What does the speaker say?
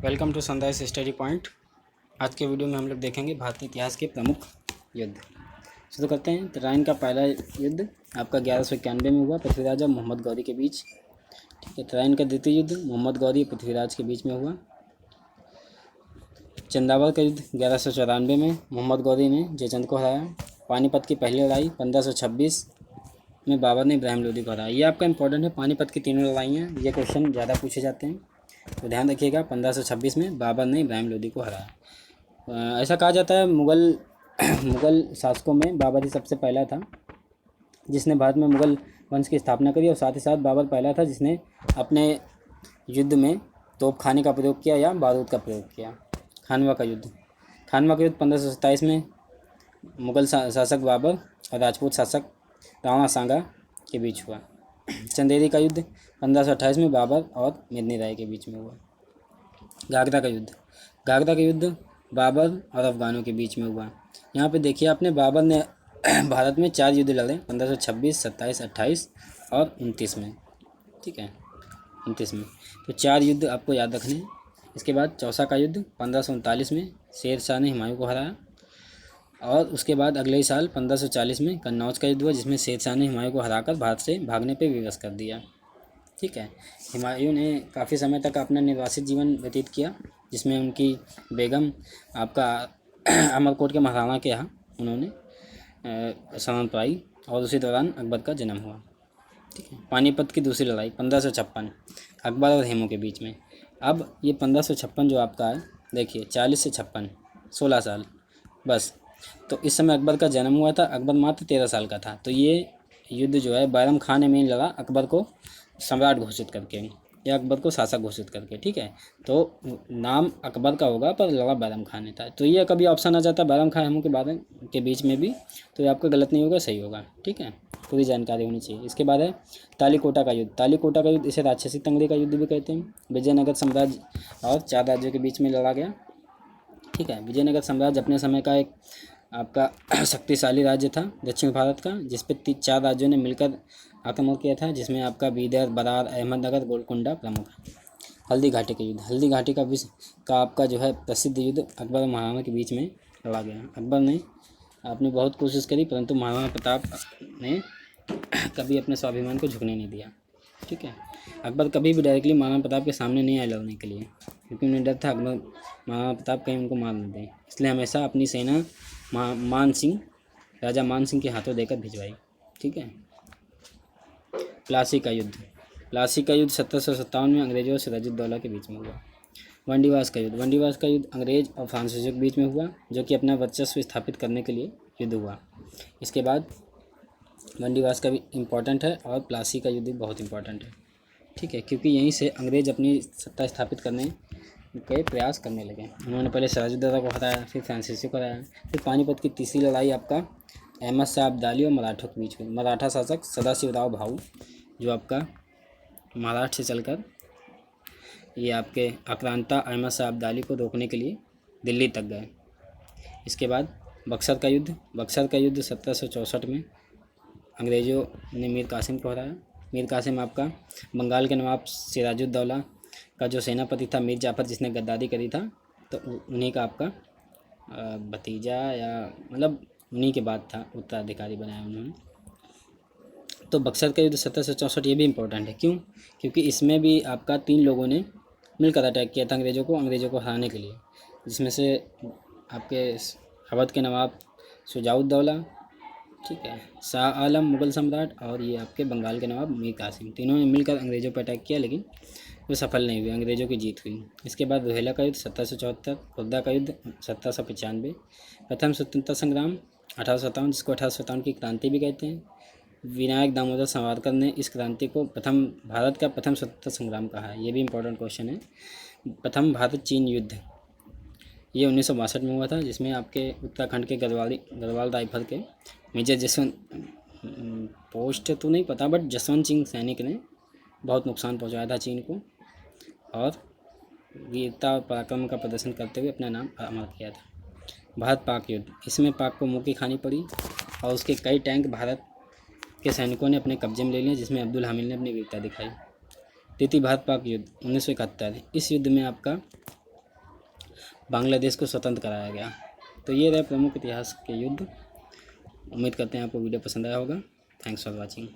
Welcome to sunrise study point. आज के video में हम लोग देखेंगे भारतीय इतिहास के प्रमुख युद्ध। शुरू करते हैं। तराइन का पहला युद्ध आपका 1191 में हुआ, पृथ्वीराज और मोहम्मद गौरी के बीच। ठीक है। तराइन का द्वितीय युद्ध मोहम्मद गौरी और पृथ्वीराज के बीच में हुआ। चंदावल का युद्ध 1194 में मोहम्मद गौरी ने जयचंद को हराया। पानीपत की पहली लड़ाई 1526 में बाबर ने इब्राहिम लोदी को हराया। ये आपका इंपॉर्टेंट है, पानीपत की तीनों लड़ाइयाँ, ये क्वेश्चन ज़्यादा पूछे जाते हैं तो ध्यान रखिएगा। 1526 में बाबर ने इब्राहिम लोदी को हराया। ऐसा कहा जाता है मुग़ल शासकों में बाबर ही सबसे पहला था जिसने भारत में मुग़ल वंश की स्थापना करी, और साथ ही साथ बाबर पहला था जिसने अपने युद्ध में तोपखाने का प्रयोग किया या बारूद का प्रयोग किया। खानवा का युद्ध 1527 में मुग़ल शासक बाबर और राजपूत शासक राणा सांगा के बीच हुआ। चंदेरी का युद्ध 1528 में बाबर और मेदिनी राय के बीच में हुआ। घाघरा का युद्ध बाबर और अफगानों के बीच में हुआ। यहाँ पे देखिए आपने, बाबर ने भारत में 4 युद्ध लड़े 1526, 27, 28 और 29 में। ठीक है, 29 में तो 4 युद्ध आपको याद रखने हैं। इसके बाद चौसा का युद्ध 1539 में शेर शाह ने हुमायूं को हराया, और उसके बाद अगले ही साल 1540 में कन्नौज का युद्ध हुआ जिसमें शेर शाह ने हुमायूं को हराकर भारत से भागने पर विवश कर दिया। ठीक है। हुमायूं ने काफ़ी समय तक अपना निर्वासित जीवन व्यतीत किया, जिसमें उनकी बेगम आपका अमरकोट के महाराणा के यहाँ उन्होंने शरण पाई, और उसी दौरान अकबर का जन्म हुआ। ठीक है। पानीपत की दूसरी लड़ाई 1556 अकबर और हेमू के बीच में। अब ये 1556 जो आपका है, देखिए 40 से 56 16 साल बस। तो इस समय अकबर का जन्म हुआ था, अकबर मात्र 13 साल का था। तो ये युद्ध जो है बैरम खान ने में लड़ा, अकबर को सम्राट घोषित करके या अकबर को शासक घोषित करके। ठीक है। तो नाम अकबर का होगा पर लड़ा बैरम खान ने था। तो ये कभी ऑप्शन आ जाता है बैरम खान हेमू के बारे के बीच में भी, तो ये आपका गलत नहीं होगा, सही होगा। ठीक है, पूरी जानकारी होनी चाहिए। इसके बाद है तालीकोटा का युद्ध। इसे राक्षसी तंगड़ी का युद्ध भी कहते हैं। विजयनगर साम्राज्य और 4 राज्यों के बीच में लड़ा गया। ठीक है। विजयनगर साम्राज्य अपने समय का एक आपका शक्तिशाली राज्य था दक्षिण भारत का, जिस पे 4 राज्यों ने मिलकर आक्रमण किया था, जिसमें आपका बीदर, बरार, अहमदनगर, गोलकुंडा प्रमुख है। हल्दी घाटी का आपका जो है प्रसिद्ध युद्ध अकबर और महाराणा के बीच में लड़ा गया। अकबर ने आपने बहुत कोशिश करी, परंतु महाराणा प्रताप ने कभी अपने स्वाभिमान को झुकने नहीं दिया। ठीक है। अकबर कभी भी डायरेक्टली महाराणा प्रताप के सामने नहीं आए लड़ने के लिए, क्योंकि उन्हें डर था अकबर महाराणा प्रताप कहीं उनको मार न दें। इसलिए हमेशा अपनी सेना राजा मान सिंह के हाथों देकर भिजवाई। ठीक है। प्लासी का युद्ध 1757 में अंग्रेजों और सिराजुद्दौला के बीच में हुआ। वंडीवास का युद्ध अंग्रेज और फ्रांसीसियों के बीच में हुआ, जो कि अपना वर्चस्व स्थापित करने के लिए युद्ध हुआ। इसके बाद वंडीवास का भी इम्पोर्टेंट है, और प्लासी का युद्ध भी बहुत इम्पोर्टेंट है। ठीक है, क्योंकि यहीं से अंग्रेज अपनी सत्ता स्थापित करने के प्रयास करने लगे। उन्होंने पहले सिराजुद्दौला को हराया, फिर फ्रांसीसियों को हराया। फिर पानीपत की तीसरी लड़ाई आपका अहमद शाह अब्दाली और मराठों के बीच में। मराठा शासक सदाशिवराव भाऊ जो आपका महाराष्ट्र से चलकर ये आपके आक्रांता अहमद शाह अब्दाली को रोकने के लिए दिल्ली तक गए। इसके बाद बक्सर का युद्ध 1764 में अंग्रेज़ों ने मीर कासिम को हराया। मीर कासिम आपका बंगाल के नवाब सिराजुद्दौला का जो सेनापति था मीर जाफ़र, जिसने गद्दारी करी था, तो उन्हीं का आपका भतीजा या मतलब उन्हीं के बाद था, उत्तराधिकारी बनाया उन्होंने। तो बक्सर का युद्ध 1764 ये भी इम्पोर्टेंट है। क्यों? क्योंकि इसमें भी आपका 3 लोगों ने मिलकर अटैक किया था अंग्रेज़ों को हराने के लिए, जिसमें से आपके अवध के नवाब शुजाउद्दौला, ठीक है, शाह आलम मुग़ल सम्राट, और ये आपके बंगाल के नवाब मीर कासिम, तीनों ने मिलकर अंग्रेज़ों पर अटैक किया, लेकिन वो सफल नहीं हुए, अंग्रेज़ों की जीत हुई। इसके बाद रोहिला का युद्ध 1774, खुर्दा का युद्ध 1795, प्रथम स्वतंत्रता संग्राम 1857, जिसको 1857 की क्रांति भी कहते हैं। विनायक दामोदर सावरकर ने इस क्रांति को भारत का प्रथम स्वतंत्रता संग्राम कहा है। ये भी इम्पोर्टेंट क्वेश्चन है। प्रथम भारत चीन युद्ध ये 1962 में हुआ था, जिसमें आपके उत्तराखंड के गढ़वाल राइफल के मेजर जसवंत, पोस्ट तो नहीं पता, बट जसवंत सिंह सैनिक ने बहुत नुकसान पहुंचाया था चीन को, और वीरता और पराक्रम का प्रदर्शन करते हुए अपना नाम अमर किया था। भारत पाक युद्ध, इसमें पाक को मुँह की खानी पड़ी, और उसके कई टैंक भारत के सैनिकों ने अपने कब्जे में ले लिया, जिसमें अब्दुल हामिद ने अपनी वीरता दिखाई। द्वितीय भारत पाक युद्ध 1971, इस युद्ध में आपका बांग्लादेश को स्वतंत्र कराया गया। तो ये रहे प्रमुख इतिहास के युद्ध। उम्मीद करते हैं आपको वीडियो पसंद आया होगा। Thanks for watching.